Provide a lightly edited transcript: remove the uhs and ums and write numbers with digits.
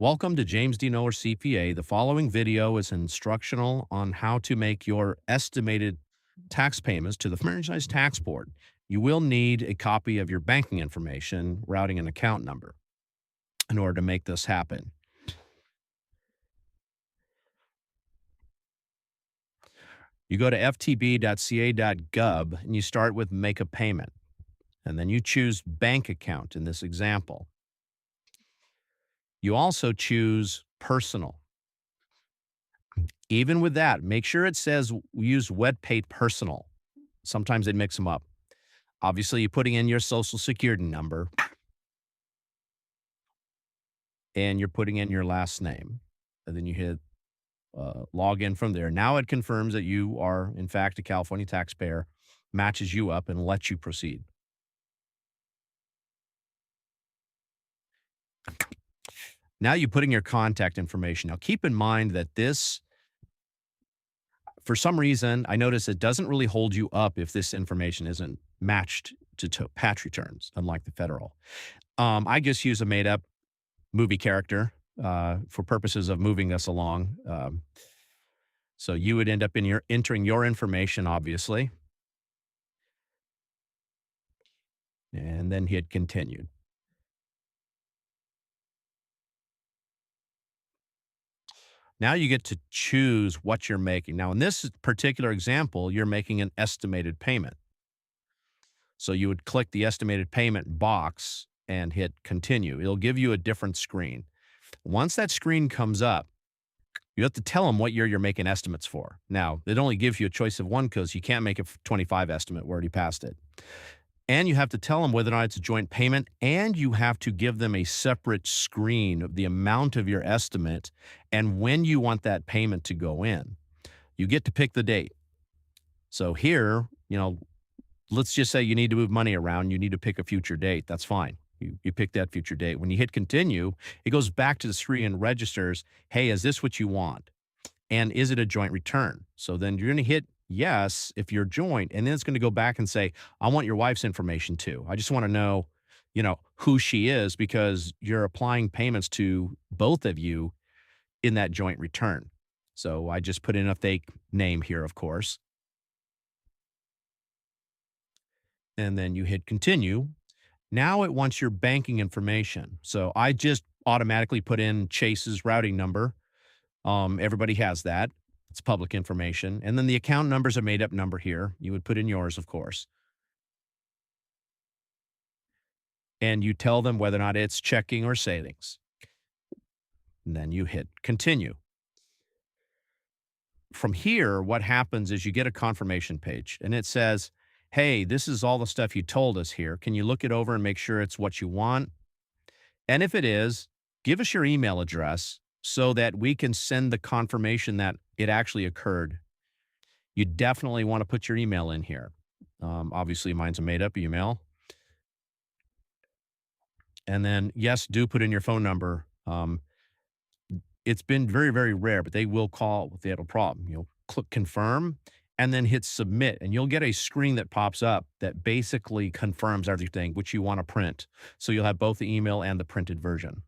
Welcome to James D. Noller CPA. The following video is instructional on how to make your estimated tax payments to the Franchise Tax Board. You will need a copy of your banking information, routing, and account number in order to make this happen. You go to ftb.ca.gov and you start with Make a Payment. And then you choose Bank Account in this example. You also choose Personal. Even with that, make sure it says use WebPay Personal. Sometimes they mix them up. Obviously, you're putting in your social security number and you're putting in your last name. And then you hit log in from there. Now it confirms that you are, in fact, a California taxpayer, matches you up, and lets you proceed. Now you put in your contact information. Now keep in mind that this, for some reason, I notice it doesn't really hold you up if this information isn't matched to patch returns, unlike the federal. I just use a made up movie character for purposes of moving us along. So you would end up entering your information, obviously, and then hit continue. Now you get to choose what you're making. Now, in this particular example, you're making an estimated payment. So you would click the estimated payment box and hit continue. It'll give you a different screen. Once that screen comes up, you have to tell them what year you're making estimates for. Now, it only gives you a choice of one because you can't make a 25 estimate. We already passed it. And you have to tell them whether or not it's a joint payment, and you have to give them a separate screen of the amount of your estimate and when you want that payment to go in. You get to pick the date. So here, let's just say you need to move money around. You need to pick a future date. That's fine. You pick that future date. When you hit continue, it goes back to the screen and registers, hey, is this what you want? And is it a joint return? So then you're going to hit yes if you're joint, and then it's going to go back and say, I want your wife's information too. I just want to know, who she is because you're applying payments to both of you in that joint return. So I just put in a fake name here, of course. And then you hit continue. Now it wants your banking information. So I just automatically put in Chase's routing number. Everybody has that. It's public information. And then the account number is a made up number here. You would put in yours, of course. And you tell them whether or not it's checking or savings. And then you hit continue. From here, what happens is you get a confirmation page and it says, hey, this is all the stuff you told us here. Can you look it over and make sure it's what you want? And if it is, give us your email address so that we can send the confirmation that it actually occurred. You definitely want to put your email in here. Obviously, mine's a made up email. And then, yes, do put in your phone number. It's been very, very rare, but they will call if they have a problem. You'll click confirm and then hit submit, and you'll get a screen that pops up that basically confirms everything which you want to print. So you'll have both the email and the printed version.